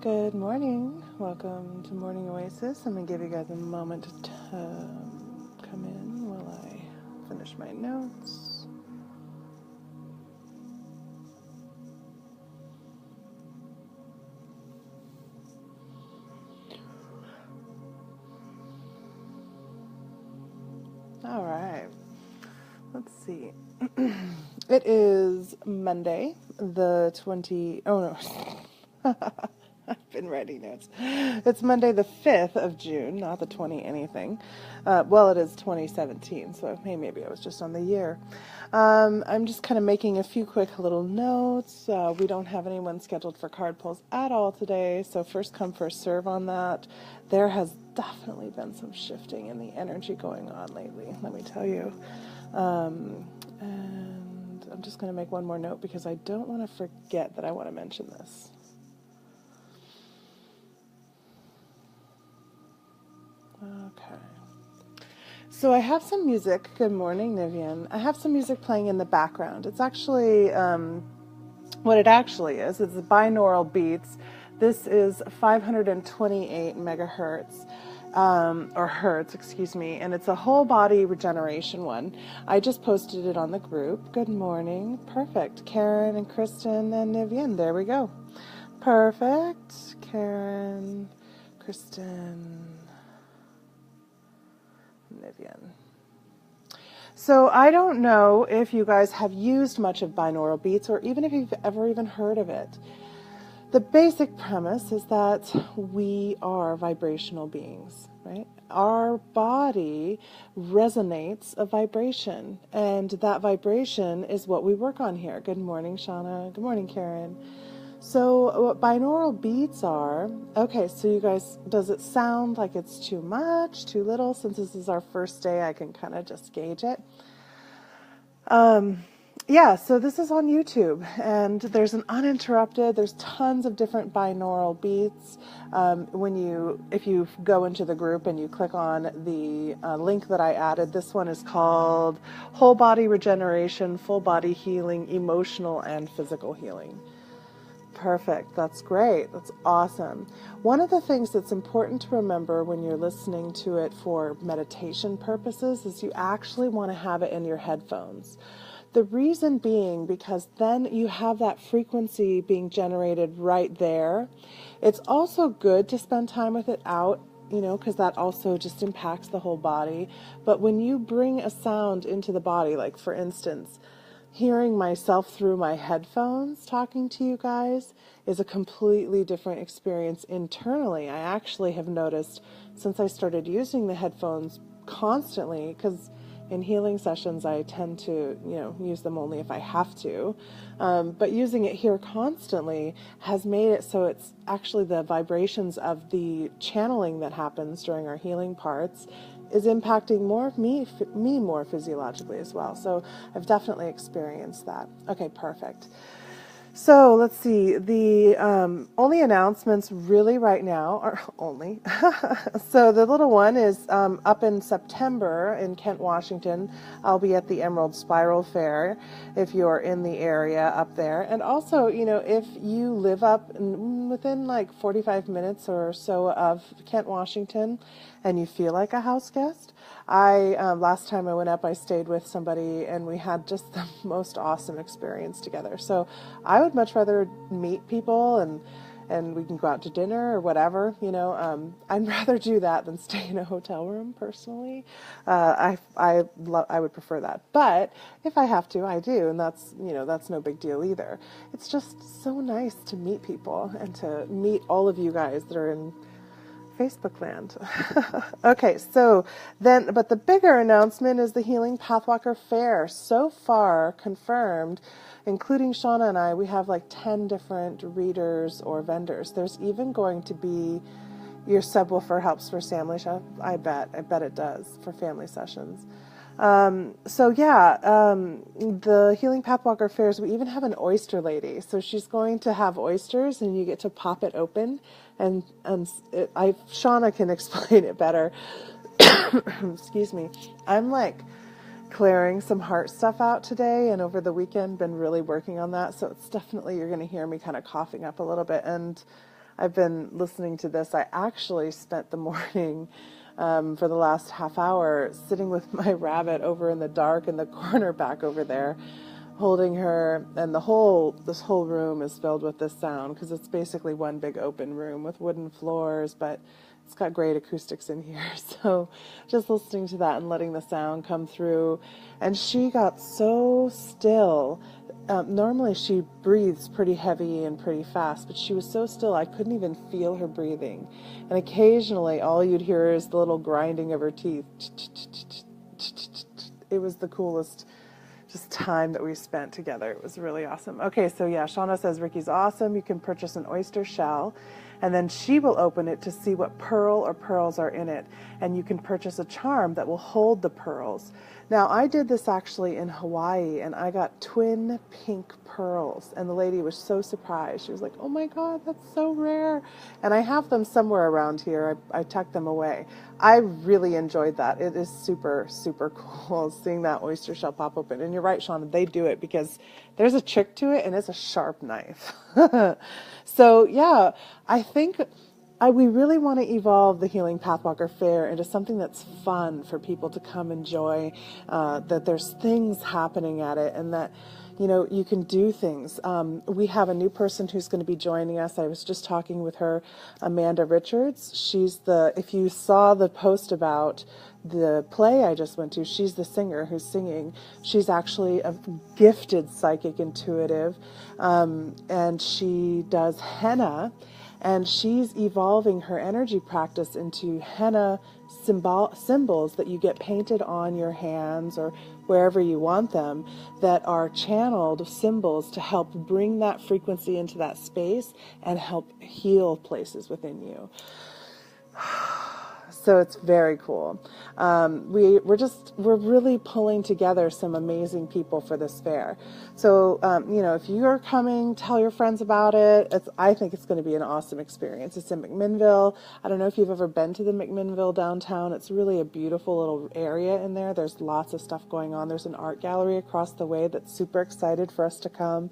Good morning. Welcome to Morning Oasis. I'm going to give you guys a moment to come in while I finish my notes. All right. Let's see. It is Monday, the 20... Oh, no. I've been writing notes. It's Monday the 5th of June, not the 20 anything. Well, it is 2017, so maybe I was just on the year. I'm just kind of making a few quick little notes. We don't have anyone scheduled for card pulls at all today, so first come, first serve on that. There has definitely been some shifting in the energy going on lately, let me tell you. And I'm just going to make one more note because I don't want to forget that I want to mention this. Okay. So I have some music. Good morning, Nivian. I have some music playing in the background. It's actually, what it actually is, it's binaural beats. This is 528 megahertz. Or hertz, excuse me, and it's a whole body regeneration one. I just posted it on the group. Good morning. Perfect. Karen and Kristen and Nivian. There we go. Perfect. Karen, Kristen, Nivian. So I don't know if you guys have used much of binaural beats or even if you've ever even heard of it. The basic premise is that we are vibrational beings, right? Our body resonates a vibration, and that vibration is what we work on here. Good morning, Shauna. Good morning, Karen. So what binaural beats are, okay, so you guys, does it sound like it's too much, too little? Since this is our first day, I can kind of just gauge it. Yeah, so this is on YouTube, and there's there's tons of different binaural beats. If you go into the group and you click on the link that I added, this one is called Whole Body Regeneration, Full Body Healing, Emotional and Physical Healing. Perfect. That's great. That's awesome. One of the things that's important to remember when you're listening to it for meditation purposes is you actually want to have it in your headphones. The reason being because then you have that frequency being generated right there. It's also good to spend time with it out, because that also just impacts the whole body. But when you bring a sound into the body, like for instance, hearing myself through my headphones talking to you guys is a completely different experience internally. I actually have noticed since I started using the headphones constantly, because in healing sessions, I tend to, use them only if I have to. But using it here constantly has made it so it's actually the vibrations of the channeling that happens during our healing parts is impacting more of me more physiologically as well. So I've definitely experienced that. Okay, perfect. So let's see, the only announcements really right now are only. So the little one is up in September in Kent, Washington. I'll be at the Emerald Spiral Fair if you're in the area up there. And also, if you live up within like 45 minutes or so of Kent, Washington, and you feel like a house guest, last time I went up, I stayed with somebody and we had just the most awesome experience together. So I would much rather meet people and we can go out to dinner or whatever, I'd rather do that than stay in a hotel room personally. I would prefer that, but if I have to, I do. And that's no big deal either. It's just so nice to meet people and to meet all of you guys that are in Facebook land. Okay, so then, but the bigger announcement is the Healing Pathwalker Fair. So far confirmed, including Shauna and I, we have like 10 different readers or vendors. There's even going to be your subwoofer helps for family. I bet it does for family sessions. The Healing Pathwalker Fairs, we even have an oyster lady. So she's going to have oysters and you get to pop it open and Shauna can explain it better. Excuse me. I'm like clearing some heart stuff out today and over the weekend been really working on that. So it's definitely, you're going to hear me kind of coughing up a little bit. And I've been listening to this. I actually spent the morning for the last half hour sitting with my rabbit over in the dark in the corner back over there, holding her, and this whole room is filled with this sound because it's basically one big open room with wooden floors, but it's got great acoustics in here. So just listening to that and letting the sound come through. And she got so still. Normally she breathes pretty heavy and pretty fast, but she was so still I couldn't even feel her breathing. And occasionally all you'd hear is the little grinding of her teeth. It was the coolest just time that we spent together. It was really awesome. Okay, so yeah, Shauna says, Ricky's awesome. You can purchase an oyster shell, and then she will open it to see what pearl or pearls are in it. And you can purchase a charm that will hold the pearls. Now, I did this actually in Hawaii, and I got twin pink pearls. And the lady was so surprised. She was like, oh my God, that's so rare. And I have them somewhere around here. I tucked them away. I really enjoyed that. It is super, super cool seeing that oyster shell pop open. And you're right, Shauna, they do it because there's a trick to it, and it's a sharp knife. So, yeah, I think we really want to evolve the Healing Pathwalker Fair into something that's fun for people to come enjoy, that there's things happening at it, and that, you know, you can do things. We have a new person who's going to be joining us. I was just talking with her, Amanda Richards. If you saw the post about the play I just went to, she's the singer who's singing. She's actually a gifted psychic intuitive, and she does henna, and she's evolving her energy practice into henna symbols that you get painted on your hands or wherever you want them, that are channeled symbols to help bring that frequency into that space and help heal places within you. So it's very cool. We're really pulling together some amazing people for this fair. So, you know, if you're coming, tell your friends about it. I think it's going to be an awesome experience. It's in McMinnville. I don't know if you've ever been to the McMinnville downtown. It's really a beautiful little area in there. There's lots of stuff going on. There's an art gallery across the way that's super excited for us to come.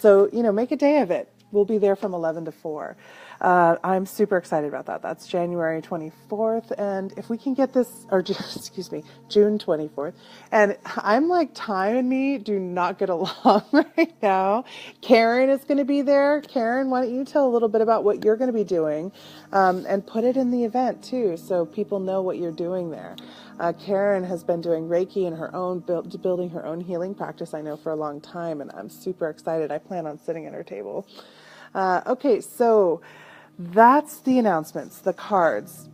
So, you know, make a day of it. We'll be there from 11 to 4. I'm super excited about that. That's January 24th. And if we can get this, or excuse me, June 24th. And I'm like, time and me do not get along right now. Karen is going to be there. Karen, why don't you tell a little bit about what you're going to be doing, and put it in the event too, so people know what you're doing there. Karen has been doing Reiki in her own, building her own healing practice, I know, for a long time, and I'm super excited. I plan on sitting at her table. Okay, so that's the announcements, the cards.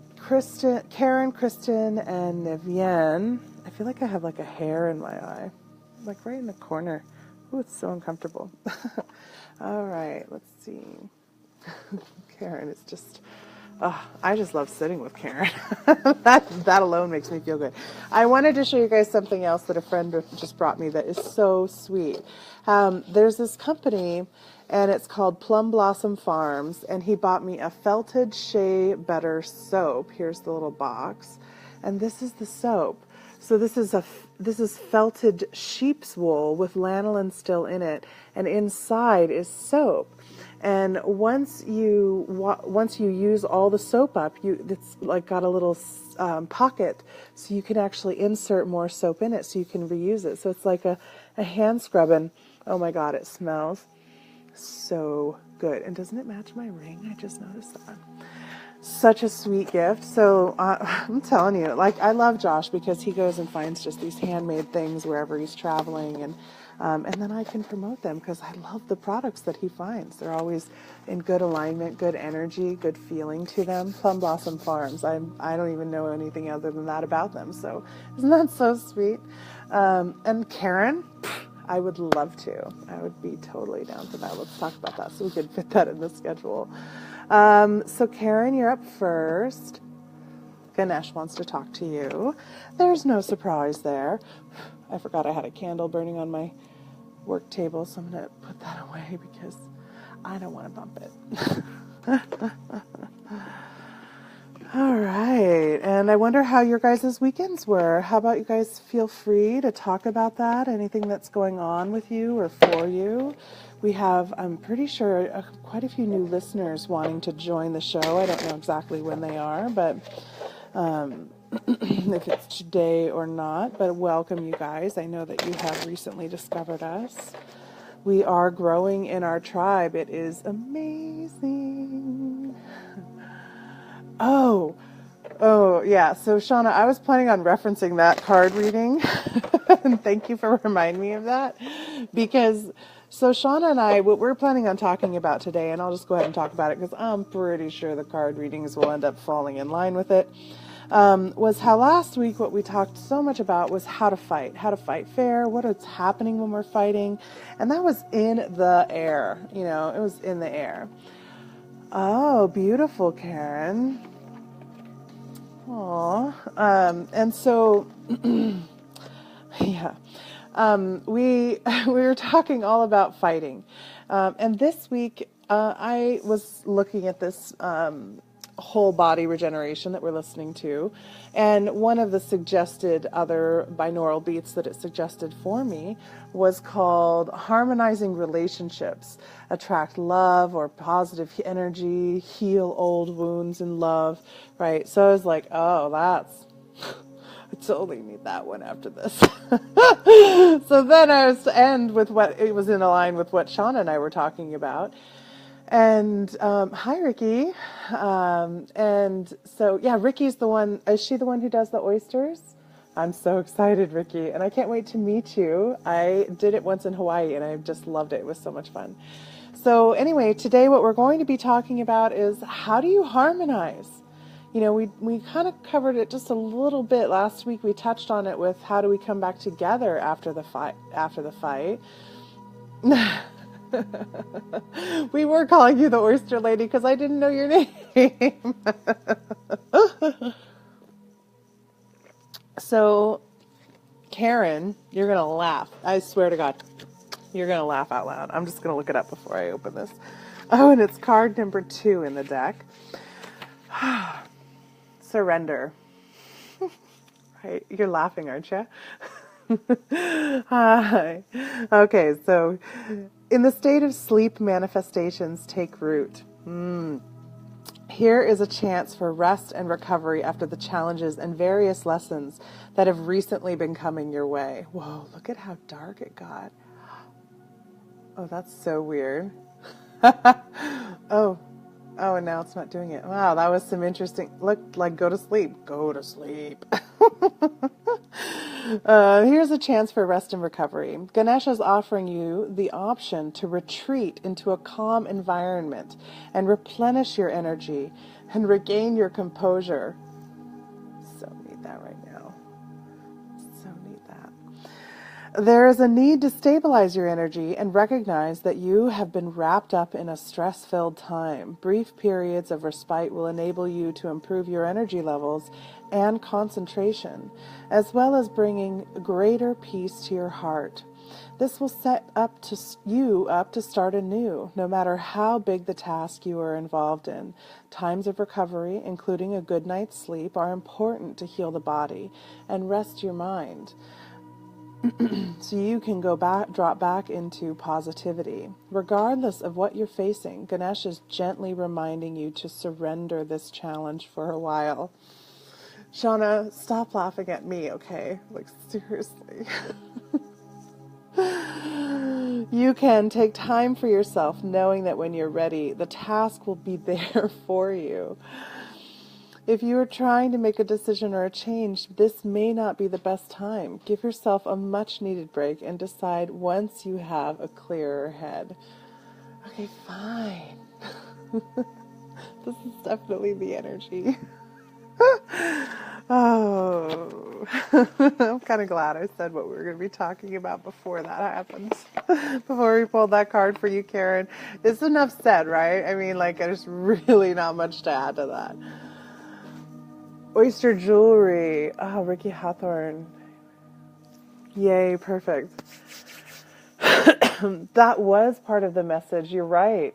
Karen, Kristen, and Nivienne. I feel like I have like a hair in my eye, like right in the corner. Ooh, it's so uncomfortable. All right, let's see. Karen is just... I just love sitting with Karen. that alone makes me feel good. I wanted to show you guys something else that a friend just brought me that is so sweet. There's this company, and it's called Plum Blossom Farms, and he bought me a felted shea butter soap. Here's the little box, and this is the soap. So this is felted sheep's wool with lanolin still in it, and inside is soap. And once you use all the soap up, it's like got a little pocket, so you can actually insert more soap in it, so you can reuse it. So it's like a hand scrub, and oh my God, it smells so good. And doesn't it match my ring? I just noticed that. Such a sweet gift. So I'm telling you, like, I love Josh because he goes and finds just these handmade things wherever he's traveling, and then I can promote them because I love the products that he finds. They're always in good alignment, good energy, good feeling to them. Plum Blossom Farms. I don't even know anything other than that about them. So isn't that so sweet? And Karen, I would love to. I would be totally down for that. Let's talk about that so we could fit that in the schedule. So Karen, you're up first. Ganesh wants to talk to you. There's no surprise there. I forgot I had a candle burning on my work table, so I'm going to put that away because I don't want to bump it. All right, and I wonder how your guys' weekends were. How about you guys feel free to talk about that, anything that's going on with you or for you? We have, I'm pretty sure, quite a few new listeners wanting to join the show. I don't know exactly when they are, but if it's today or not. But welcome, you guys. I know that you have recently discovered us. We are growing in our tribe. It is amazing. Oh, yeah. So, Shauna, I was planning on referencing that card reading. And thank you for reminding me of that. Because, so Shauna and I, what we're planning on talking about today, and I'll just go ahead and talk about it because I'm pretty sure the card readings will end up falling in line with it, was how last week what we talked so much about was how to fight fair, what is happening when we're fighting. And that was in the air. You know, it was in the air. Oh, beautiful, Karen. Aw. And so, yeah, we were talking all about fighting. And this week, I was looking at this whole body regeneration that we're listening to. And one of the suggested other binaural beats that it suggested for me was called Harmonizing Relationships, Attract Love or Positive Energy, Heal Old Wounds in Love, right? So I was like, oh, that's... I totally need that one after this. So then I was to end with what it was in line with what Shauna and I were talking about. And hi, Ricky. And so, yeah, Ricky's the one. Is she the one who does the oysters? I'm so excited, Ricky. And I can't wait to meet you. I did it once in Hawaii, and I just loved it. It was so much fun. So anyway, today what we're going to be talking about is how do you harmonize? You know, we kind of covered it just a little bit last week. We touched on it with how do we come back together after the fight. We were calling you the oyster lady because I didn't know your name. So, Karen, you're going to laugh. I swear to God, you're going to laugh out loud. I'm just going to look it up before I open this. Oh, and it's card number 2 in the deck. Surrender. Right? You're laughing, aren't you? Hi. Okay, so in the state of sleep, manifestations take root. Here is a chance for rest and recovery after the challenges and various lessons that have recently been coming your way. Whoa, look at how dark it got. Oh, that's so weird. Oh, and now it's not doing it. Wow, that was some interesting. Look, like go to sleep. Go to sleep. Here's a chance for rest and recovery. Ganesha is offering you the option to retreat into a calm environment and replenish your energy and regain your composure. So need that right now. So need that. There is a need to stabilize your energy and recognize that you have been wrapped up in a stress-filled time. Brief periods of respite will enable you to improve your energy levels and concentration, as well as bringing greater peace to your heart. This will set you up to start anew, no matter how big the task you are involved in. Times of recovery, including a good night's sleep, are important to heal the body and rest your mind. So you can drop back into positivity. Regardless of what you're facing, Ganesh is gently reminding you to surrender this challenge for a while. Shauna, stop laughing at me, okay? Like, seriously. You can take time for yourself, knowing that when you're ready, the task will be there for you. If you are trying to make a decision or a change, this may not be the best time. Give yourself a much-needed break and decide once you have a clearer head. Okay, fine. This is definitely the energy. Oh, I'm kind of glad I said what we were going to be talking about before that happened. Before we pulled that card for you, Karen. It's enough said, right? I mean, like, there's really not much to add to that. Oyster jewelry. Oh, Ricky Hawthorne. Yay, perfect. That was part of the message. You're right.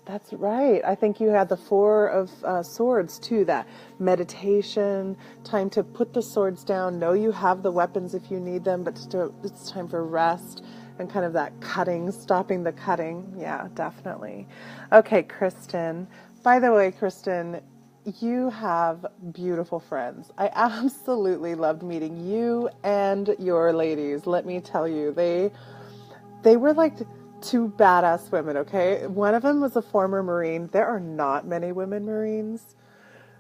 That's right. I think you had the 4 of Swords too, that meditation, time to put the swords down, know you have the weapons if you need them, but it's time for rest and kind of that cutting, stopping the cutting. Yeah, definitely. Okay, Kristen. By the way, Kristen, you have beautiful friends. I absolutely loved meeting you and your ladies. Let me tell you, they were like two badass women, okay? One of them was a former Marine. There are not many women Marines.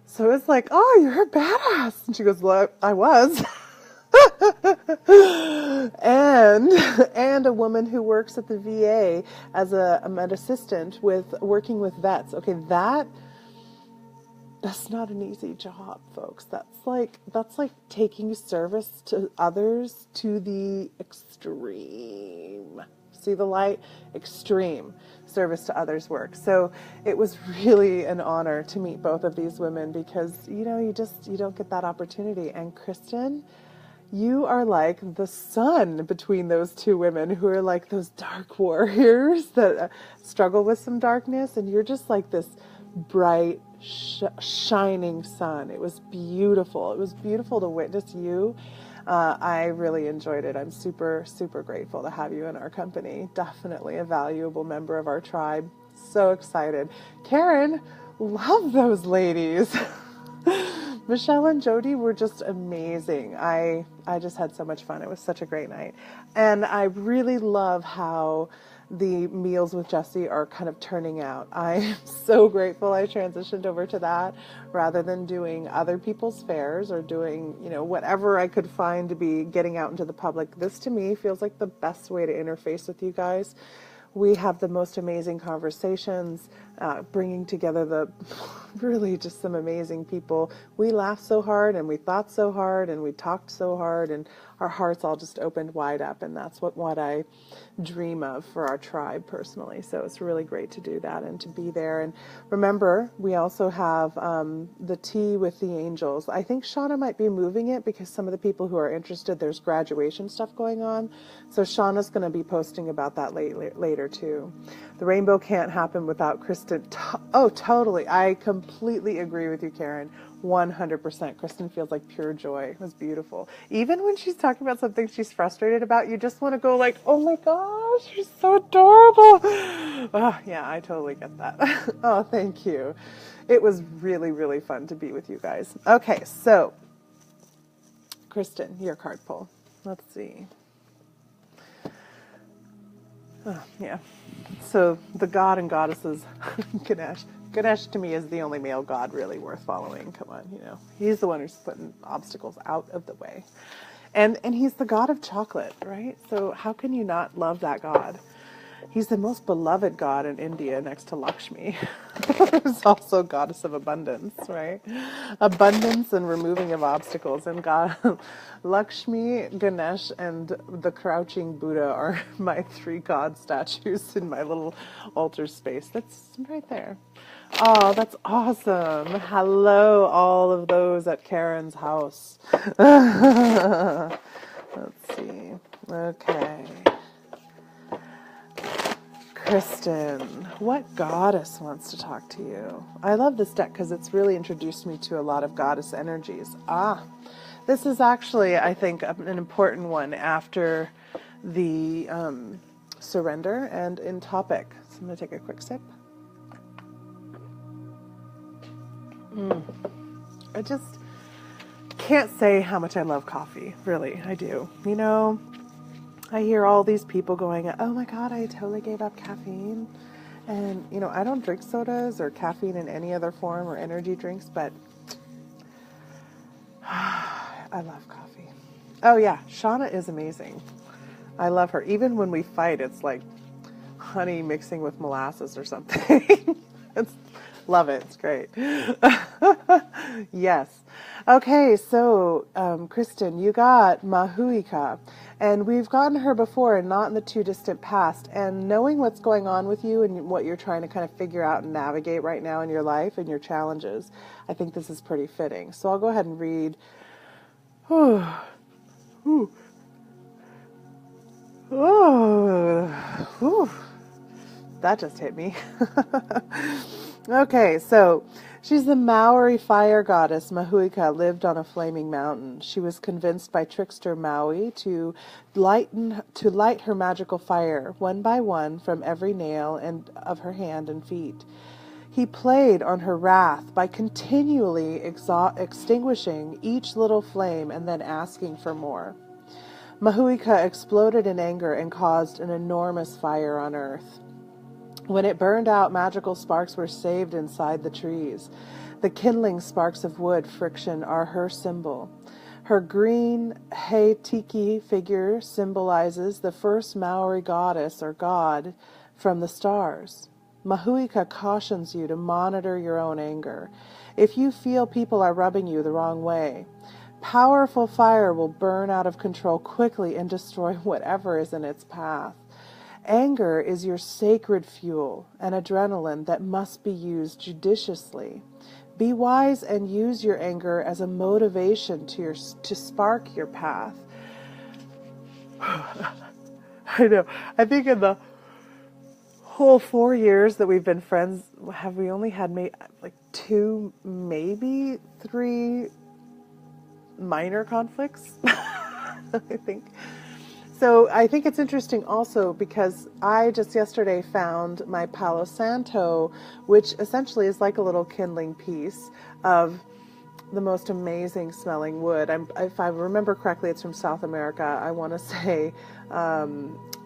So it's like, oh, you're a badass. And she goes, well, I was. and a woman who works at the VA as a med assistant working with vets. Okay, that's not an easy job, folks. That's like taking service to others to the extreme. See the light? Extreme service to others work. So it was really an honor to meet both of these women because, you don't get that opportunity. And Kristen, you are like the sun between those two women who are like those dark warriors that struggle with some darkness. And you're just like this bright, shining sun. It was beautiful. It was beautiful to witness you. I really enjoyed it. I'm super, super grateful to have you in our company. Definitely a valuable member of our tribe. So excited. Karen, love those ladies. Michelle and Jody were just amazing. I just had so much fun. It was such a great night. And I really love how the meals with Jessie are kind of turning out. I'm so grateful I transitioned over to that rather than doing other people's fairs or doing, whatever I could find to be getting out into the public. This to me feels like the best way to interface with you guys. We have the most amazing conversations, bringing together really just some amazing people. We laughed so hard and we thought so hard and we talked so hard and our hearts all just opened wide up. And that's what I dream of for our tribe personally. So it's really great to do that and to be there. And remember, we also have the tea with the angels. I think Shauna might be moving it because some of the people who are interested, there's graduation stuff going on. So Shauna's going to be posting about that later too. The rainbow can't happen without Kristen. Oh, totally. I completely agree with you, Karen. 100%. Kristen feels like pure joy. It was beautiful. Even when she's talking about something she's frustrated about, you just want to go like, oh my gosh, you're so adorable. Oh, yeah, I totally get that. Oh, thank you. It was really, really fun to be with you guys. Okay, so Kristen, your card pull. Let's see. Oh, yeah. So the god and goddesses, Ganesh. Ganesh to me is the only male god really worth following. Come on, he's the one who's putting obstacles out of the way. And he's the god of chocolate, right? So how can you not love that god? He's the most beloved god in India next to Lakshmi. Who's also goddess of abundance, right? Abundance and removing of obstacles. And God, Lakshmi, Ganesh, and the crouching Buddha are my three god statues in my little altar space. That's right there. Oh, that's awesome. Hello, all of those at Karen's house. Let's see. Okay. Kristen, what goddess wants to talk to you? I love this deck because it's really introduced me to a lot of goddess energies. This is actually, I think, an important one after the surrender and in topic. So I'm going to take a quick sip. I just can't say how much I love coffee. Really, I do. I hear all these people going, oh my God, I totally gave up caffeine. And, I don't drink sodas or caffeine in any other form or energy drinks, but I love coffee. Oh yeah, Shauna is amazing. I love her. Even when we fight, it's like honey mixing with molasses or something. Love it. It's great. Yes. Okay, so Kristen, you got Mahuika, and we've gotten her before and not in the too distant past. And knowing what's going on with you and what you're trying to kind of figure out and navigate right now in your life and your challenges, I think this is pretty fitting. So I'll go ahead and read. That just hit me. Okay, so She's the Maori fire goddess. Mahuika lived on a flaming mountain. She was convinced by trickster Maui to light her magical fire, one by one, from every nail and of her hand and feet. He played on her wrath by continually extinguishing each little flame and then asking for more. Mahuika exploded in anger and caused an enormous fire on earth. When it burned out, magical sparks were saved inside the trees. The kindling sparks of wood friction are her symbol. Her green He-Tiki figure symbolizes the first Maori goddess or god from the stars. Mahuika cautions you to monitor your own anger. If you feel people are rubbing you the wrong way, powerful fire will burn out of control quickly and destroy whatever is in its path. Anger is your sacred fuel, an adrenaline that must be used judiciously. Be wise and use your anger as a motivation to spark your path. I know. I think in the whole 4 years that we've been friends, have we only had like 2, maybe 3 minor conflicts? I think. So I think it's interesting also because I just yesterday found my Palo Santo, which essentially is like a little kindling piece of the most amazing smelling wood. If I remember correctly, it's from South America. I want to say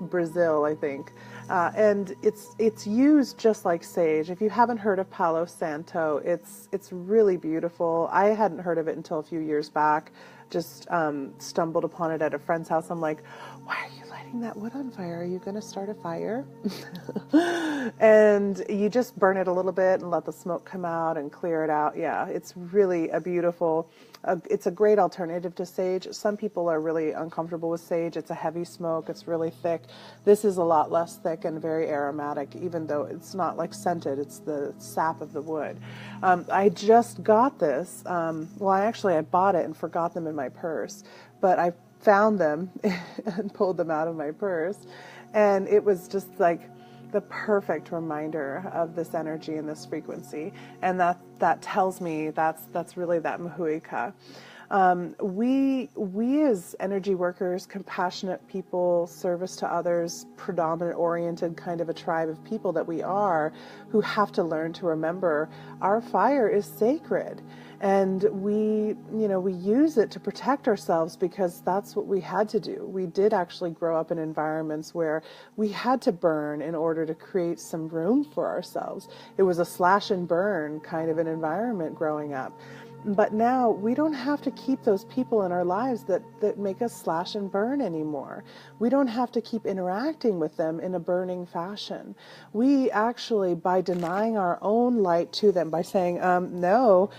Brazil, I think. And it's used just like sage. If you haven't heard of Palo Santo, it's really beautiful. I hadn't heard of it until a few years back. Just stumbled upon it at a friend's house. I'm like, why are you lighting that wood on fire? Are you going to start a fire? And you just burn it a little bit and let the smoke come out and clear it out. Yeah, it's really a beautiful, it's a great alternative to sage. Some people are really uncomfortable with sage. It's a heavy smoke. It's really thick. This is a lot less thick and very aromatic, even though it's not like scented. It's the sap of the wood. I just got this. Well, I bought it and forgot them in my purse, but I found them and pulled them out of my purse, and it was just like the perfect reminder of this energy and this frequency, and that tells me that's really that Mahuika. We as energy workers, compassionate people, service to others, predominant oriented kind of a tribe of people that we are, who have to learn to remember our fire is sacred. And we use it to protect ourselves because that's what we had to do. We did actually grow up in environments where we had to burn in order to create some room for ourselves. It was a slash and burn kind of an environment growing up. But now we don't have to keep those people in our lives that make us slash and burn anymore. We don't have to keep interacting with them in a burning fashion. We actually, by denying our own light to them, by saying, no,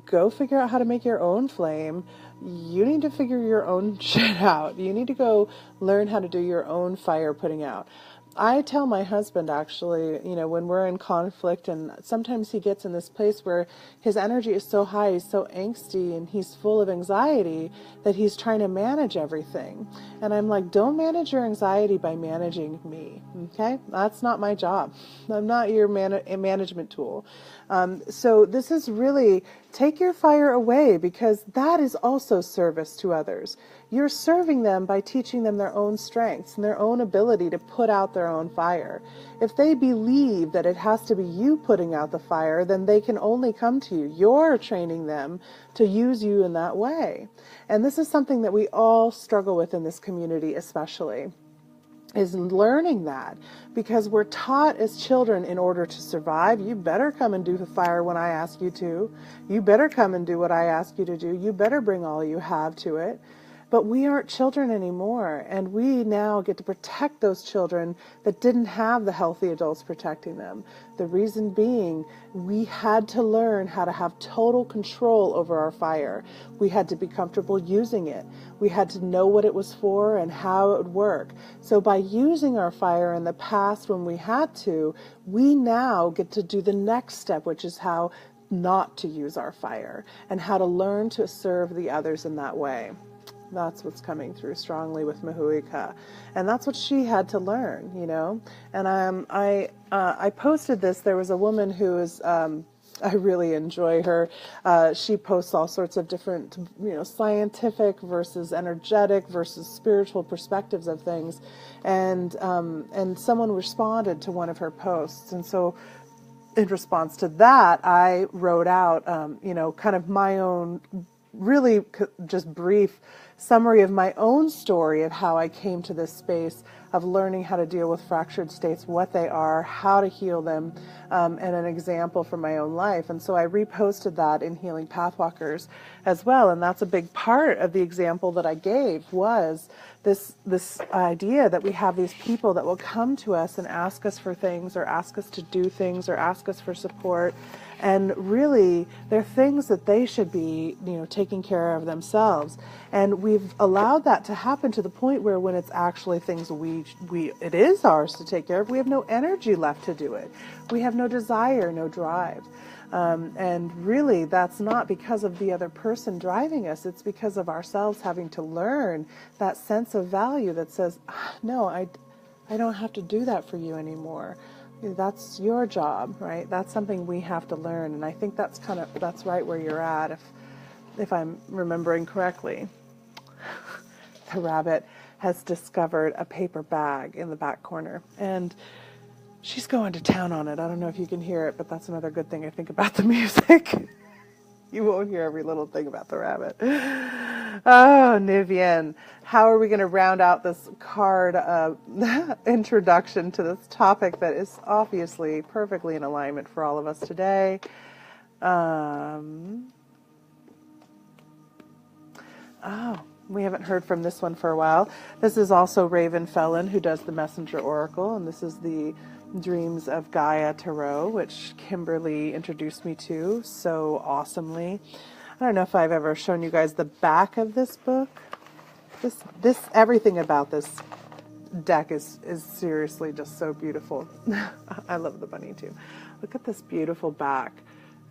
go figure out how to make your own flame. You need to figure your own shit out. You need to go learn how to do your own fire putting out. I tell my husband, actually, when we're in conflict, and sometimes he gets in this place where his energy is so high, he's so angsty, and he's full of anxiety that he's trying to manage everything. And I'm like, don't manage your anxiety by managing me, okay? That's not my job. I'm not your management tool. So this is really, take your fire away, because that is also service to others. You're serving them by teaching them their own strengths and their own ability to put out their own fire. If they believe that it has to be you putting out the fire, then they can only come to you. You're training them to use you in that way. And this is something that we all struggle with in this community, especially, is learning that, because we're taught as children, in order to survive, you better come and do the fire when I ask you to. You better come and do what I ask you to do. You better bring all you have to it. But we aren't children anymore, and we now get to protect those children that didn't have the healthy adults protecting them. The reason being, we had to learn how to have total control over our fire. We had to be comfortable using it. We had to know what it was for and how it would work. So by using our fire in the past when we had to, we now get to do the next step, which is how not to use our fire and how to learn to serve the others in that way. That's what's coming through strongly with Mahuika, and that's what she had to learn, And I posted this. There was a woman who is a I really enjoy her. She posts all sorts of different, scientific versus energetic versus spiritual perspectives of things. And someone responded to one of her posts. And so in response to that, I wrote out, kind of my own really just brief summary of my own story of how I came to this space of learning how to deal with fractured states, what they are, how to heal them, and an example from my own life. And so I reposted that in Healing Pathwalkers as well. And that's a big part of the example that I gave, was this idea that we have these people that will come to us and ask us for things, or ask us to do things, or ask us for support. And really, they're things that they should be, taking care of themselves. And we've allowed that to happen to the point where when it's actually things it is ours to take care of, we have no energy left to do it. We have no desire, no drive. And really, that's not because of the other person driving us. It's because of ourselves having to learn that sense of value that says, no, I don't have to do that for you anymore. That's your job, right? That's something we have to learn. And I think that's right where you're at, if I'm remembering correctly. The rabbit has discovered a paper bag in the back corner, and she's going to town on it. I don't know if you can hear it, but that's another good thing I think about the music. You won't hear every little thing about the rabbit. Oh, Nivian, how are we going to round out this card introduction to this topic that is obviously perfectly in alignment for all of us today? We haven't heard from this one for a while. This is also Raven Felon, who does the Messenger Oracle, and this is the Dreams of Gaia Tarot, which Kimberly introduced me to so awesomely. I don't know if I've ever shown you guys the back of this book. Everything about this deck is seriously just so beautiful. I love the bunny too. Look at this beautiful back.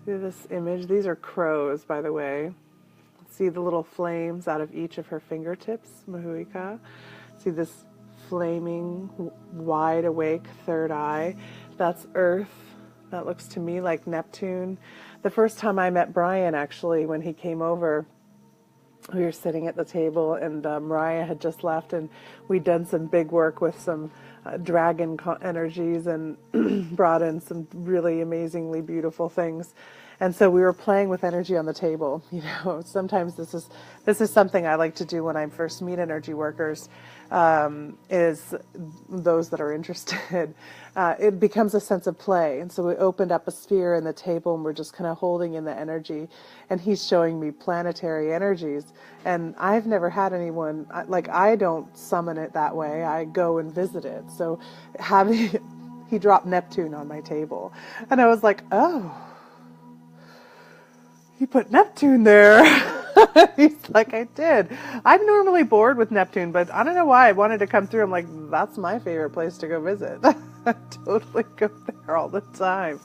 Look at this image. These are crows, by the way. See the little flames out of each of her fingertips, Mahuika. See this flaming, wide awake third eye. That's Earth. That looks to me like Neptune. The first time I met Brian, actually, when he came over, we were sitting at the table, and Mariah had just left, and we'd done some big work with some dragon energies and brought in some really amazingly beautiful things. And so we were playing with energy on the table. Sometimes this is something I like to do when I first meet energy workers, is those that are interested. It becomes a sense of play. And so we opened up a sphere in the table, and we're just kind of holding in the energy. And he's showing me planetary energies. And I've never had anyone, I don't summon it that way. I go and visit it. So he dropped Neptune on my table. And I was like, oh, you put Neptune there. He's like, I did. I'm normally bored with Neptune, but I don't know why I wanted to come through. I'm like, that's my favorite place to go visit. I totally go there all the time.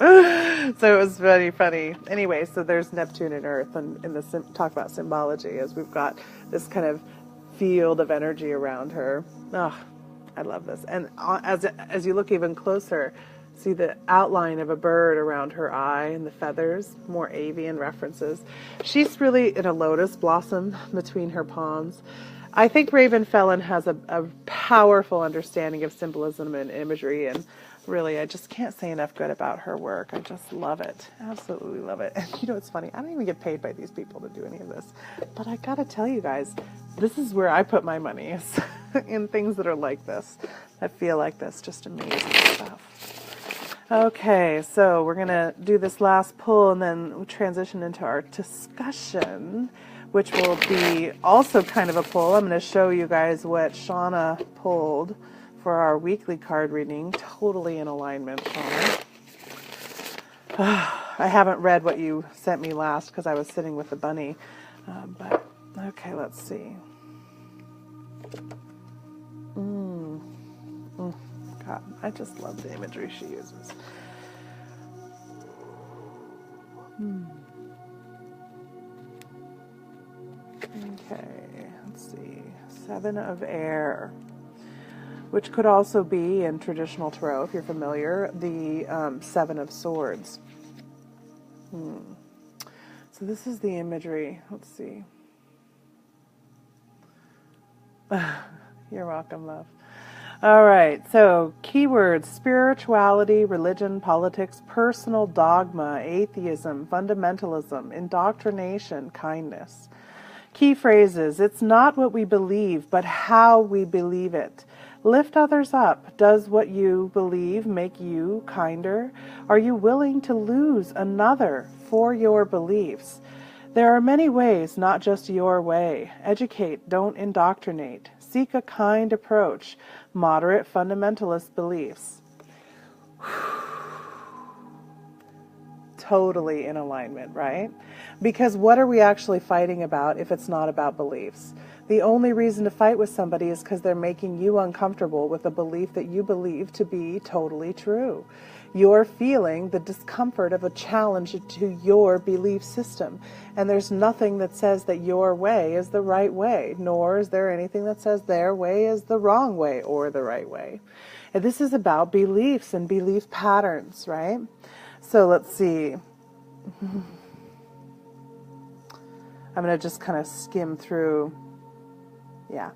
So it was very funny. Anyway, so there's Neptune and Earth, and in the talk about symbology, as we've got this kind of field of energy around her. Oh, I love this. And as you look even closer, see the outline of a bird around her eye and the feathers, more avian references. She's really in a lotus blossom between her palms. I think Raven Felon has a powerful understanding of symbolism and imagery, and really, I just can't say enough good about her work. I just love it. Absolutely love it. And it's funny, I don't even get paid by these people to do any of this. But I gotta tell you guys, this is where I put my money, is in things that are like this, that feel like this. Just amazing stuff. Okay, so we're going to do this last pull and then we'll transition into our discussion, which will be also kind of a pull. I'm going to show you guys what Shauna pulled for our weekly card reading. Totally in alignment, Shauna. I haven't read what you sent me last because I was sitting with the bunny. But, okay, let's see. God, I just love the imagery she uses. Okay, let's see. 7 of Air, which could also be, in traditional tarot, if you're familiar, the 7 of Swords. So this is the imagery. Let's see. You're welcome, love. All right, so keywords: spirituality, religion, politics, personal dogma, atheism, fundamentalism, indoctrination, kindness. Key phrases: it's not what we believe, but how we believe it. Lift others up. Does what you believe make you kinder? Are you willing to lose another for your beliefs? There are many ways, not just your way. Educate, don't indoctrinate. Seek a kind approach. Moderate fundamentalist beliefs. Totally in alignment, right? Because what are we actually fighting about if it's not about beliefs? The only reason to fight with somebody is because they're making you uncomfortable with a belief that you believe to be totally true. You're feeling the discomfort of a challenge to your belief system. And there's nothing that says that your way is the right way, nor is there anything that says their way is the wrong way or the right way. And this is about beliefs and belief patterns, right? So let's see. I'm going to just kind of skim through. Yeah.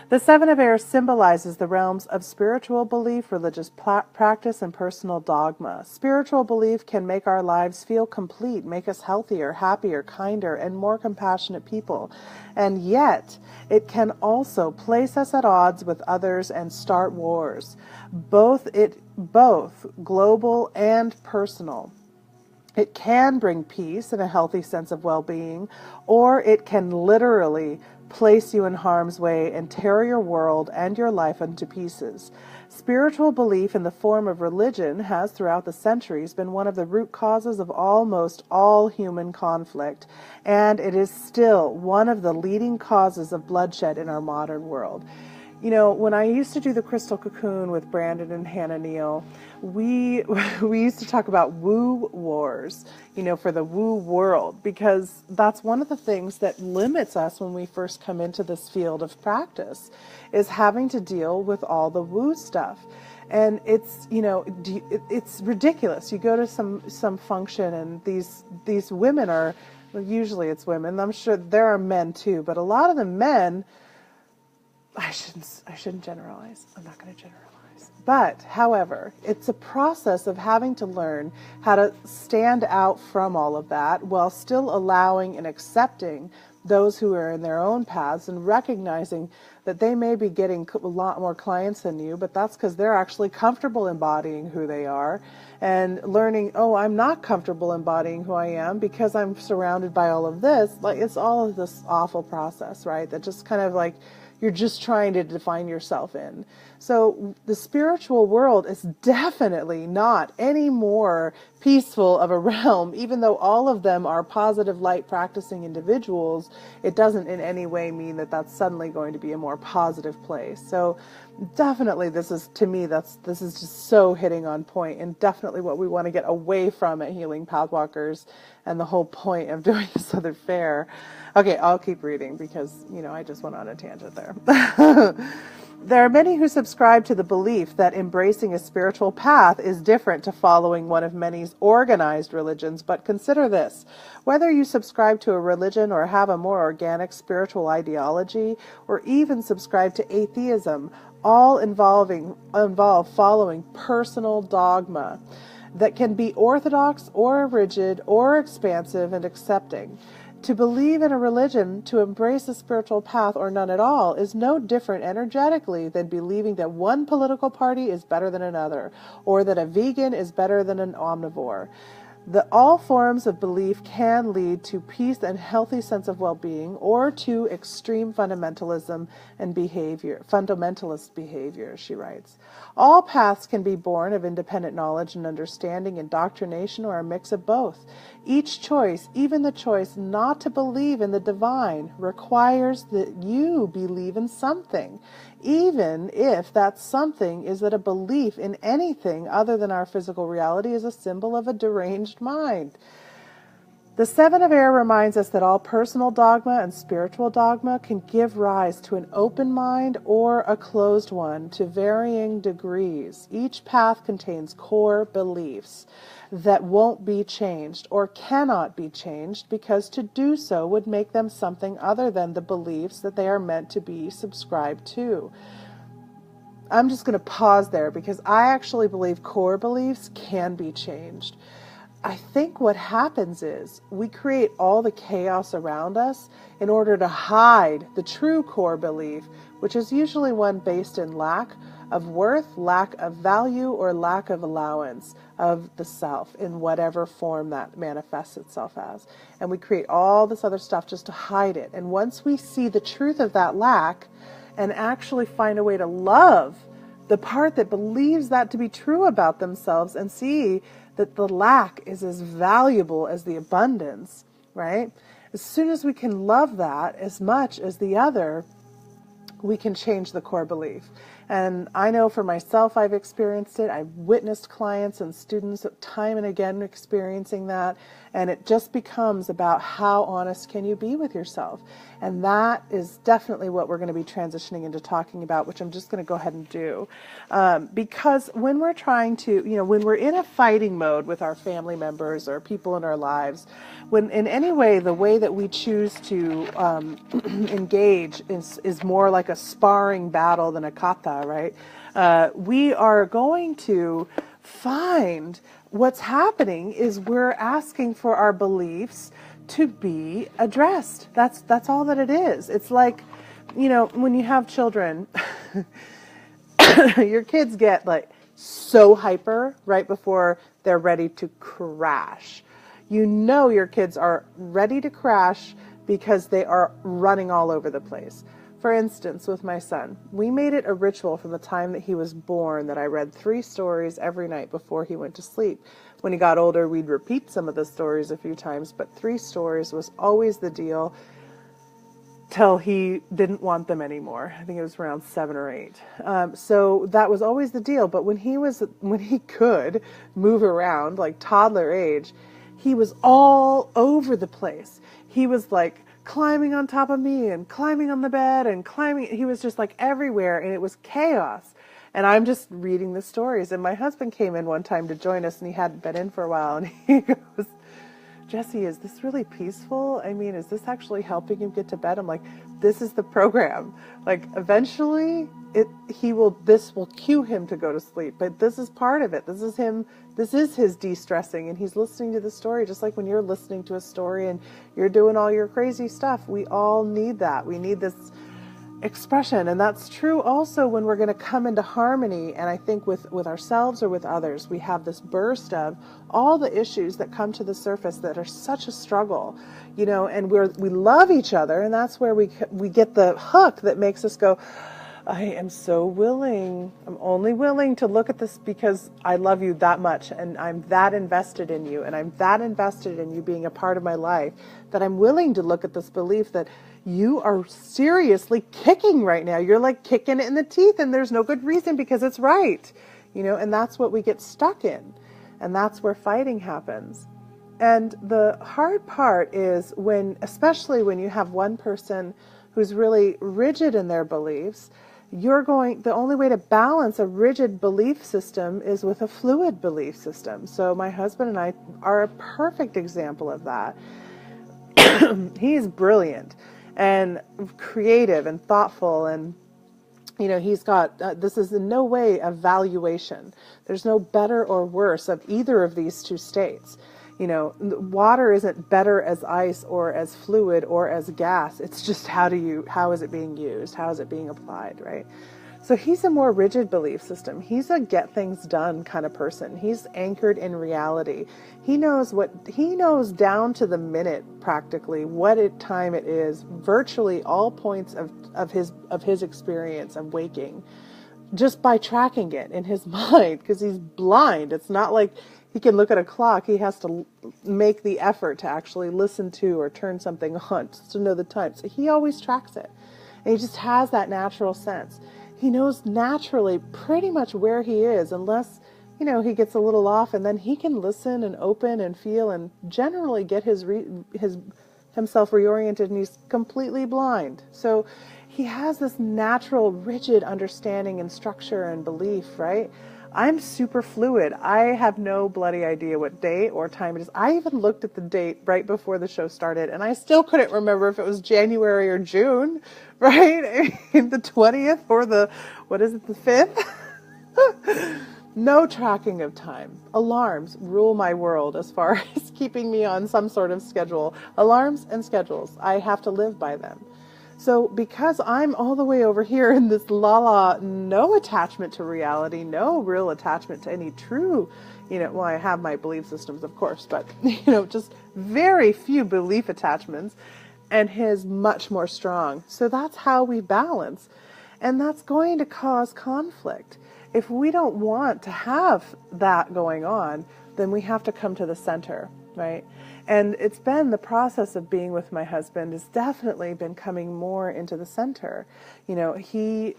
The Seven of Airs symbolizes the realms of spiritual belief, religious practice, and personal dogma. Spiritual belief can make our lives feel complete, make us healthier, happier, kinder, and more compassionate people. And yet, it can also place us at odds with others and start wars, both global and personal. It can bring peace and a healthy sense of well-being, or it can literally place you in harm's way and tear your world and your life into pieces. Spiritual belief in the form of religion has throughout the centuries been one of the root causes of almost all human conflict, and it is still one of the leading causes of bloodshed in our modern world. You know, when I used to do the Crystal Cocoon with Brandon and Hannah Neal, we used to talk about woo wars, you know, for the woo world, because that's one of the things that limits us when we first come into this field of practice, is having to deal with all the woo stuff. And it's, you know, it's ridiculous. You go to some function and these women are, well, usually it's women. I'm sure there are men too, but a lot of the men, I shouldn't generalize. I'm not going to generalize. But, however, it's a process of having to learn how to stand out from all of that while still allowing and accepting those who are in their own paths and recognizing that they may be getting a lot more clients than you, but that's because they're actually comfortable embodying who they are, and learning, oh, I'm not comfortable embodying who I am because I'm surrounded by all of this. Like, it's all of this awful process, right? That just kind of like, you're just trying to define yourself in. So the spiritual world is definitely not any more peaceful of a realm, even though all of them are positive light practicing individuals. It doesn't in any way mean that that's suddenly going to be a more positive place. So definitely this is, to me, this is just so hitting on point, and definitely what we want to get away from at Healing Pathwalkers, and the whole point of doing this other fair. Okay, I'll keep reading because, you know, I just went on a tangent there. There are many who subscribe to the belief that embracing a spiritual path is different to following one of many organized religions, but consider this. Whether you subscribe to a religion or have a more organic spiritual ideology, or even subscribe to atheism, all involve following personal dogma that can be orthodox or rigid or expansive and accepting. To believe in a religion, to embrace a spiritual path, or none at all, is no different energetically than believing that one political party is better than another, or that a vegan is better than an omnivore. All forms of belief can lead to peace and healthy sense of well-being, or to extreme fundamentalism and fundamentalist behavior, she writes. All paths can be born of independent knowledge and understanding, indoctrination, or a mix of both. Each choice, even the choice not to believe in the divine, requires that you believe in something, even if that something is that a belief in anything other than our physical reality is a symbol of a deranged mind. The Seven of Air reminds us that all personal dogma and spiritual dogma can give rise to an open mind or a closed one to varying degrees. Each path contains core beliefs that won't be changed or cannot be changed, because to do so would make them something other than the beliefs that they are meant to be subscribed to. I'm just going to pause there because I actually believe core beliefs can be changed. I think what happens is we create all the chaos around us in order to hide the true core belief, which is usually one based in lack of worth, lack of value, or lack of allowance of the self in whatever form that manifests itself as. And we create all this other stuff just to hide it. And once we see the truth of that lack and actually find a way to love the part that believes that to be true about themselves and see that the lack is as valuable as the abundance, right? As soon as we can love that as much as the other, we can change the core belief. And I know for myself, I've experienced it. I've witnessed clients and students time and again experiencing that. And it just becomes about how honest can you be with yourself. And that is definitely what we're going to be transitioning into talking about, which I'm just going to go ahead and do. Because when we're trying to, when we're in a fighting mode with our family members or people in our lives, when in any way, the way that we choose to engage is more like a sparring battle than a kata, right? We are going to find what's happening is we're asking for our beliefs to be addressed. That's all that it is. It's like, when you have children, your kids get like so hyper right before they're ready to crash. Your kids are ready to crash because they are running all over the place. For instance, with my son, we made it a ritual from the time that he was born that I read 3 stories every night before he went to sleep. When he got older, we'd repeat some of the stories a few times, but 3 stories was always the deal till he didn't want them anymore. I think it was around 7 or 8. So that was always the deal. But when he could move around, like toddler age, he was all over the place. He was like climbing on top of me and climbing on the bed and climbing. He was just like everywhere, and it was chaos. And I'm just reading the stories. And my husband came in one time to join us, and he hadn't been in for a while. And he goes, "Jesse, is this really peaceful? I mean, is this actually helping him get to bed?" I'm like, this is the program. Like, eventually this will cue him to go to sleep, but this is part of it. This is his de-stressing, and he's listening to the story, just like when you're listening to a story and you're doing all your crazy stuff. We all need that. We need this expression. And that's true also when we're going to come into harmony. And I think with ourselves or with others, we have this burst of all the issues that come to the surface that are such a struggle, and we love each other. And that's where we get the hook that makes us go, I am so willing. I'm only willing to look at this because I love you that much, and I'm that invested in you, and I'm that invested in you being a part of my life, that I'm willing to look at this belief that you are seriously kicking right now. You're like kicking it in the teeth, and there's no good reason because it's right, and that's what we get stuck in. And that's where fighting happens. And the hard part is especially when you have one person who's really rigid in their beliefs, the only way to balance a rigid belief system is with a fluid belief system. So my husband and I are a perfect example of that. He's brilliant and creative and thoughtful, and he's got, this is in no way a valuation. There's no better or worse of either of these two states. Water isn't better as ice or as fluid or as gas. It's just how is it being used? How is it being applied, right? So he's a more rigid belief system. He's a get things done kind of person. He's anchored in reality. He knows down to the minute practically what time it is, virtually all points of his experience of waking, just by tracking it in his mind, because he's blind. It's not like he can look at a clock. He has to make the effort to actually listen to or turn something on just to know the time. So he always tracks it. And he just has that natural sense. He knows naturally pretty much where he is, unless, he gets a little off, and then he can listen and open and feel and generally get his himself reoriented, and he's completely blind. So he has this natural, rigid understanding and structure and belief, right? I'm super fluid. I have no bloody idea what day or time it is. I even looked at the date right before the show started, and I still couldn't remember if it was January or June, right? I mean, the 20th or the 5th? No tracking of time. Alarms rule my world as far as keeping me on some sort of schedule. Alarms and schedules. I have to live by them. So because I'm all the way over here in this no attachment to reality, no real attachment to any true, well, I have my belief systems, of course, but, just very few belief attachments, and his much more strong. So that's how we balance. And that's going to cause conflict. If we don't want to have that going on, then we have to come to the center, right? And it's been the process of being with my husband has definitely been coming more into the center. He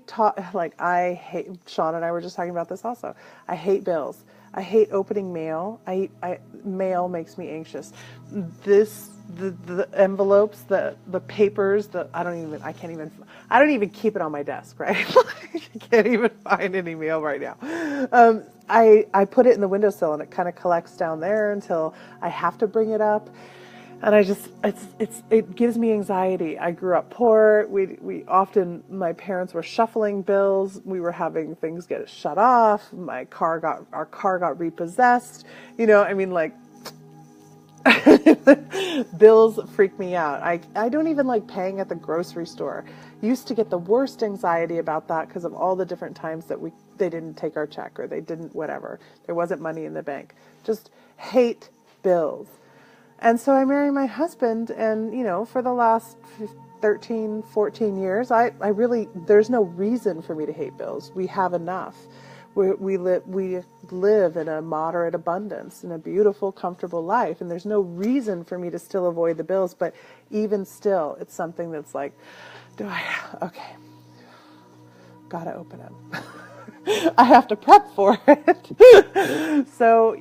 taught, I hate, Sean and I were just talking about this also. I hate bills. I hate opening mail. Mail makes me anxious. The envelopes, the papers, I don't even keep it on my desk, right? I can't even find any mail right now. I put it in the windowsill, and it kind of collects down there until I have to bring it up. And it gives me anxiety. I grew up poor. We often, my parents were shuffling bills. We were having things get shut off. Our car got repossessed. Bills freak me out. I don't even like paying at the grocery store. Used to get the worst anxiety about that because of all the different times that they didn't take our check, or they didn't whatever. There wasn't money in the bank. Just hate bills. And so I married my husband, and, for the last 13, 14 years, there's no reason for me to hate bills. We have enough. We live in a moderate abundance, in a beautiful, comfortable life, and there's no reason for me to still avoid the bills. But even still, it's something that's like, gotta open it. I have to prep for it. So,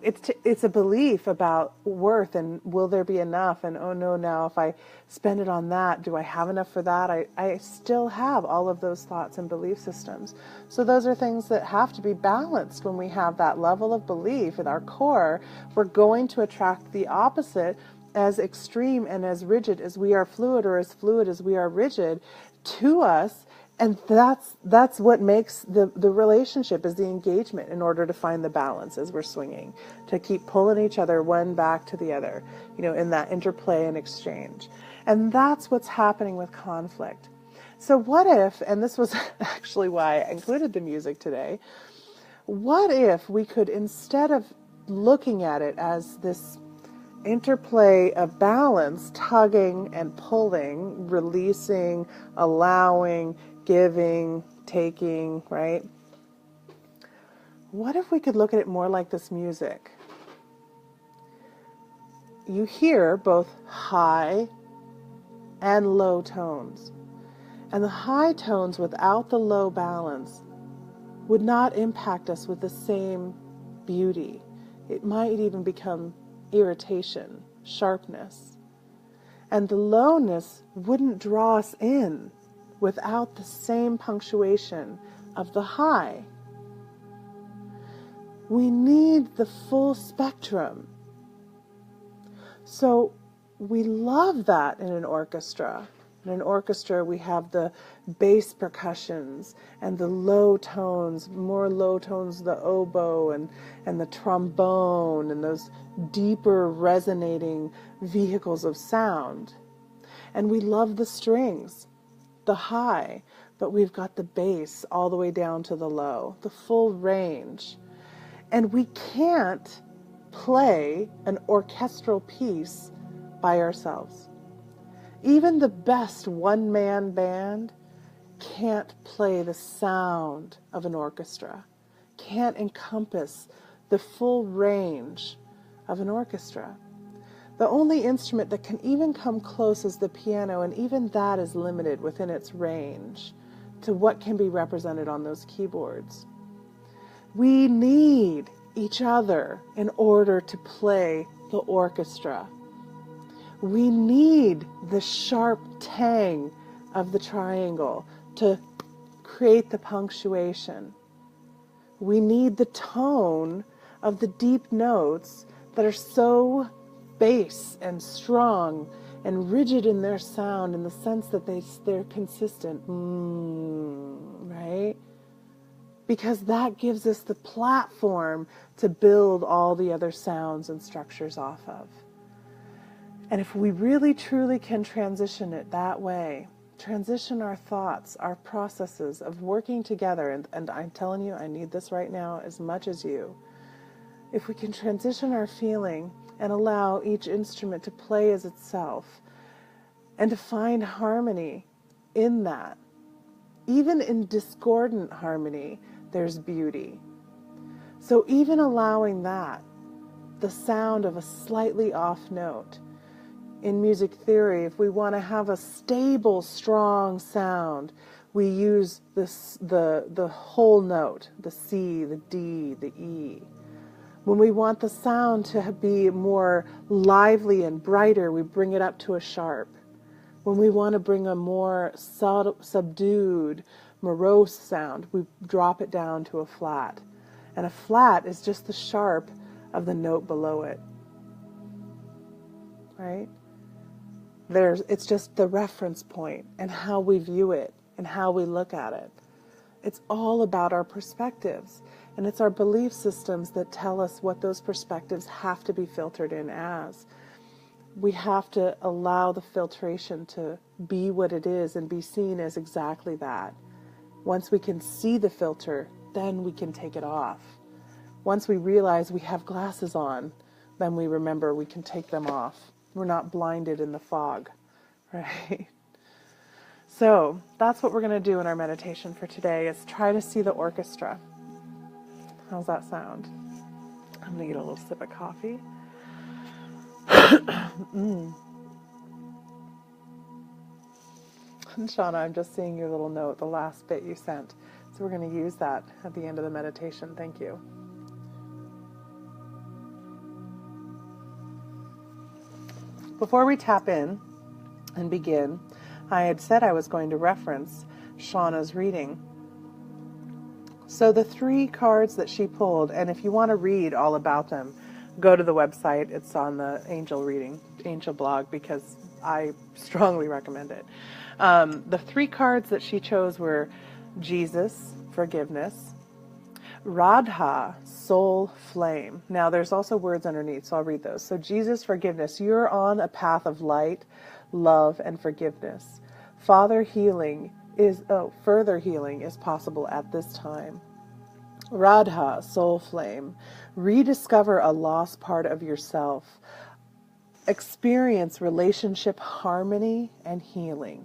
it's a belief about worth, and will there be enough? And oh no, now if I spend it on that, do I have enough for that? I still have all of those thoughts and belief systems. So those are things that have to be balanced. When we have that level of belief at our core, we're going to attract the opposite, as extreme and as rigid as we are fluid, or as fluid as we are rigid, to us. And that's what makes the relationship, is the engagement, in order to find the balance as we're swinging, to keep pulling each other one back to the other, in that interplay and exchange. And that's what's happening with conflict. So what if, and this was actually why I included the music today, what if we could, instead of looking at it as this interplay of balance, tugging and pulling, releasing, allowing, giving, taking, right? What if we could look at it more like this music? You hear both high and low tones. And the high tones without the low balance would not impact us with the same beauty. It might even become irritation, sharpness. And the lowness wouldn't draw us in without the same punctuation of the high. We need the full spectrum. So we love that in an orchestra. In an orchestra, we have the bass percussions and the low tones, more low tones, the oboe and the trombone, and those deeper resonating vehicles of sound. And we love the strings, the high, but we've got the bass all the way down to the low, the full range. And we can't play an orchestral piece by ourselves. Even the best one-man band can't play the sound of an orchestra, can't encompass the full range of an orchestra. The only instrument that can even come close is the piano, and even that is limited within its range to what can be represented on those keyboards. We need each other in order to play the orchestra. We need the sharp tang of the triangle to create the punctuation. We need the tone of the deep notes that are so bass and strong and rigid in their sound, in the sense that they're consistent, right? Because that gives us the platform to build all the other sounds and structures off of. And if we really truly can transition it that way, transition our thoughts, our processes of working together, and I'm telling you, I need this right now as much as you. If we can transition our feeling and allow each instrument to play as itself and to find harmony in that, even in discordant harmony, there's beauty. So even allowing that, the sound of a slightly off note. In music theory, if we want to have a stable, strong sound, we use the whole note, the C, the D, the E. When we want the sound to be more lively and brighter, we bring it up to a sharp. When we want to bring a more subdued, morose sound, we drop it down to a flat. And a flat is just the sharp of the note below it. Right? It's just the reference point and how we view it and how we look at it. It's all about our perspectives. And it's our belief systems that tell us what those perspectives have to be filtered in as. We have to allow the filtration to be what it is and be seen as exactly that. Once we can see the filter, then we can take it off. Once we realize we have glasses on, then we remember we can take them off. We're not blinded in the fog, right? So that's what we're going to do in our meditation for today, is try to see the orchestra. How's that sound? I'm going to get a little sip of coffee. And Shauna, I'm just seeing your little note, the last bit you sent. So we're going to use that at the end of the meditation. Thank you. Before we tap in and begin, I had said I was going to reference Shauna's reading. So the 3 cards that she pulled, and if you want to read all about them, go to the website. It's on the Angel blog, because I strongly recommend it. The 3 cards that she chose were Jesus, forgiveness, Radha, soul flame. Now there's also words underneath, so I'll read those. So Jesus, forgiveness. You're on a path of light, love, and forgiveness. Further healing is possible at this time. Radha, soul flame. Rediscover a lost part of yourself. Experience relationship harmony and healing.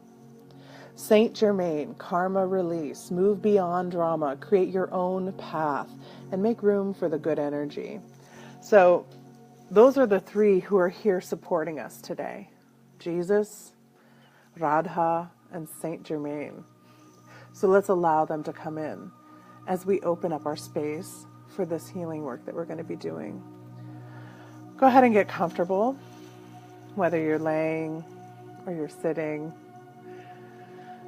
Saint Germain, karma release. Move beyond drama. Create your own path and make room for the good energy. So those are the 3 who are here supporting us today. Jesus, Radha, and Saint Germain. So let's allow them to come in as we open up our space for this healing work that we're going to be doing. Go ahead and get comfortable, whether you're laying or you're sitting.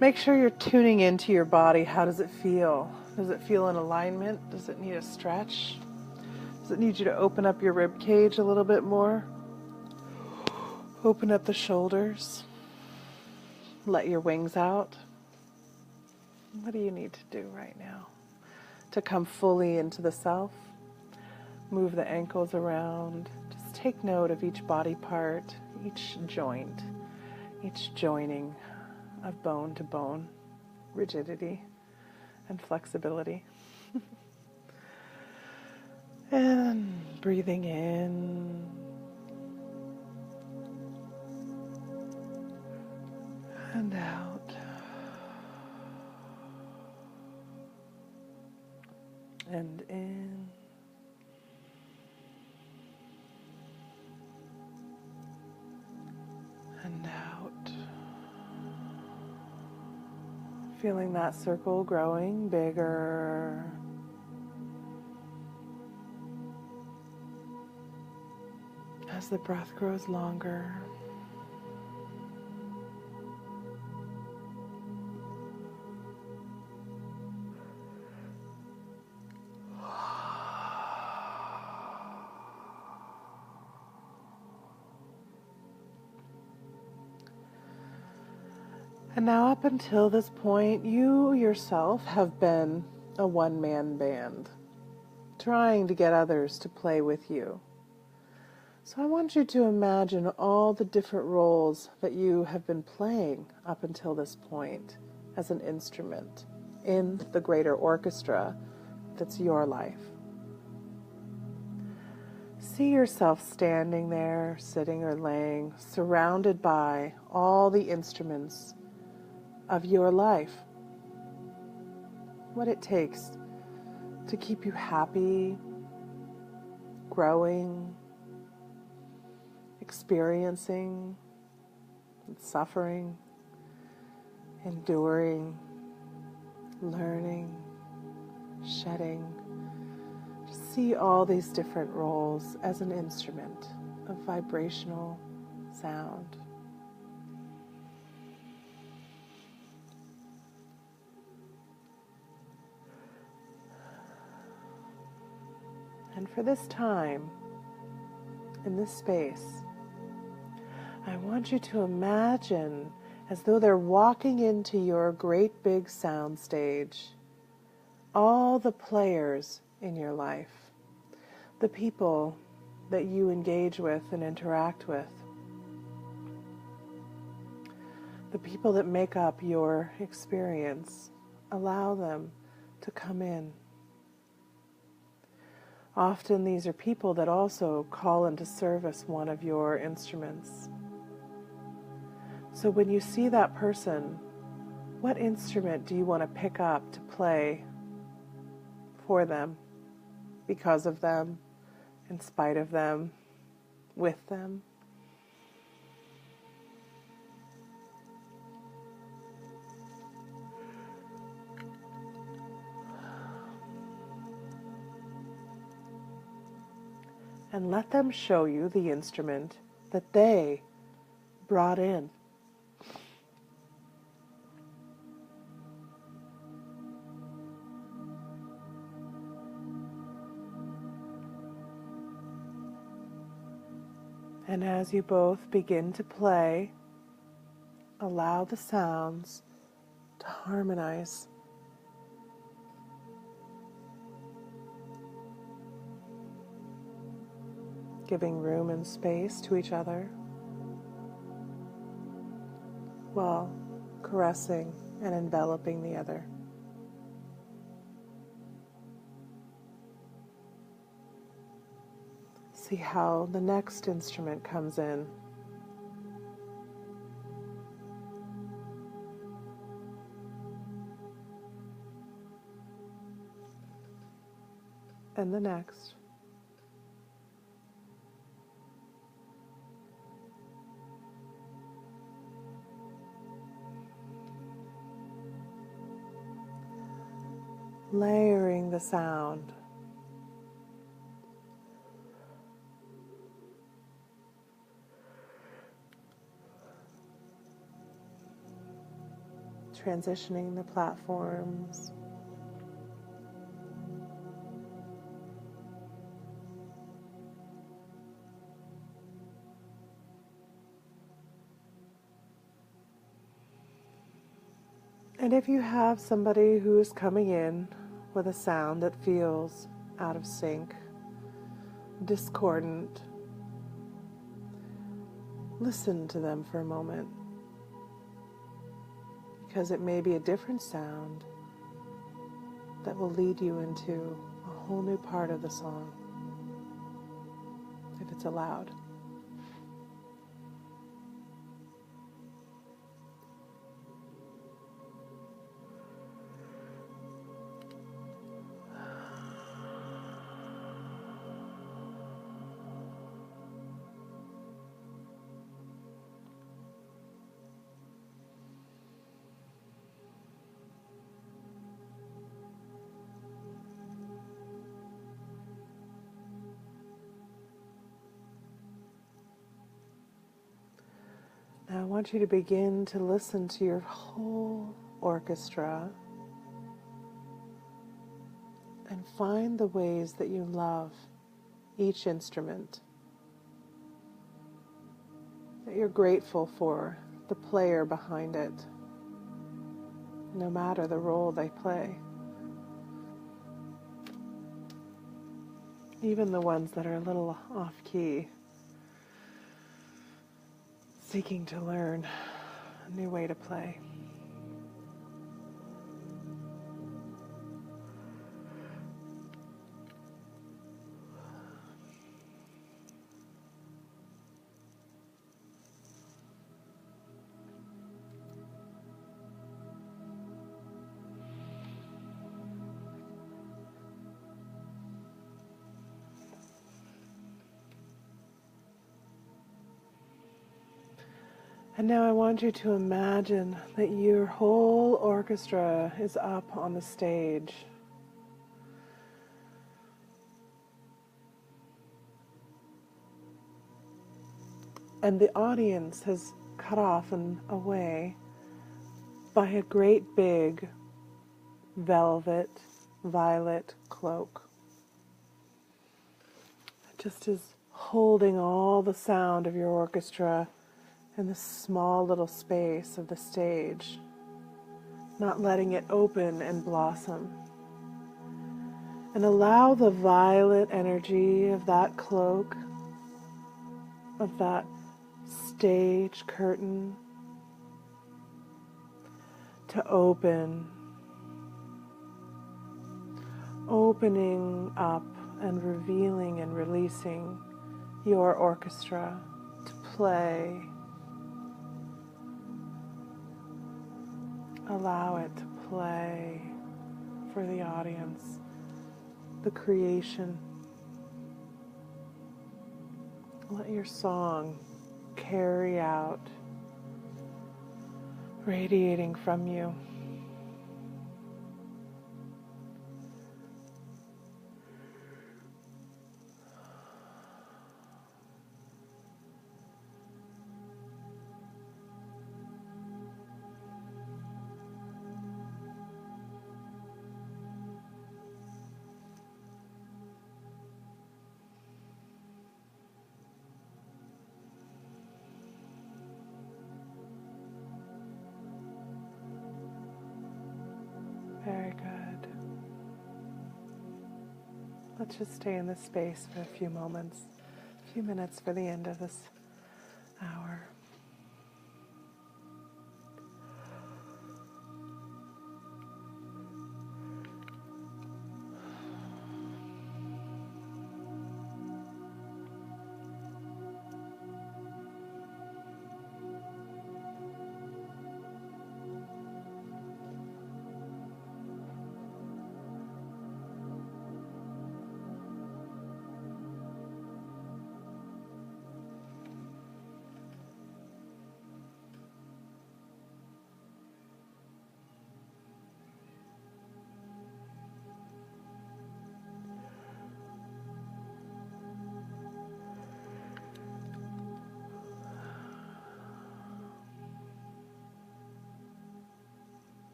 Make sure you're tuning into your body. How does it feel? Does it feel in alignment? Does it need a stretch? Does it need you to open up your rib cage a little bit more? Open up the shoulders. Let your wings out. What do you need to do right now to come fully into the self? Move the ankles around. Just take note of each body part, each joint, each joining of bone to bone, rigidity and flexibility. And breathing in and out. And in and out. Feeling that circle growing bigger As the breath grows longer, and now up until this point, you yourself have been a one-man band, trying to get others to play with you. So I want you to imagine all the different roles that you have been playing up until this point as an instrument in the greater orchestra that's your life. See yourself standing there, sitting or laying, surrounded by all the instruments of your life. What it takes to keep you happy, growing, experiencing, and suffering, enduring, learning, shedding. Just see all these different roles as an instrument of vibrational sound. And for this time, in this space, I want you to imagine as though they're walking into your great big sound stage, all the players in your life, the people that you engage with and interact with, the people that make up your experience. Allow them to come in. Often these are people that also call into service one of your instruments. So when you see that person, what instrument do you want to pick up to play for them, because of them, in spite of them, with them? And let them show you the instrument that they brought in. And as you both begin to play, allow the sounds to harmonize. Giving room and space to each other while caressing and enveloping the other. See how the next instrument comes in. And the next. Layering the sound. Transitioning the platforms. And if you have somebody who is coming in with a sound that feels out of sync, discordant, listen to them for a moment, because it may be a different sound that will lead you into a whole new part of the song, if it's allowed. Now I want you to begin to listen to your whole orchestra and find the ways that you love each instrument, that you're grateful for the player behind it, no matter the role they play. Even the ones that are a little off-key, seeking to learn a new way to play. And now I want you to imagine that your whole orchestra is up on the stage. And the audience has cut off and away by a great big velvet, violet cloak. It just is holding all the sound of your orchestra in this small little space of the stage, not letting it open and blossom. And allow the violet energy of that cloak, of that stage curtain, to opening up and revealing and releasing your orchestra to play. Allow it to play for the audience, the creation. Let your song carry out, radiating from you. Very good. Let's just stay in this space for a few moments, a few minutes for the end of this hour.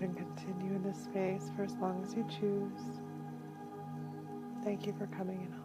and continue in this space for as long as you choose. Thank you for coming in.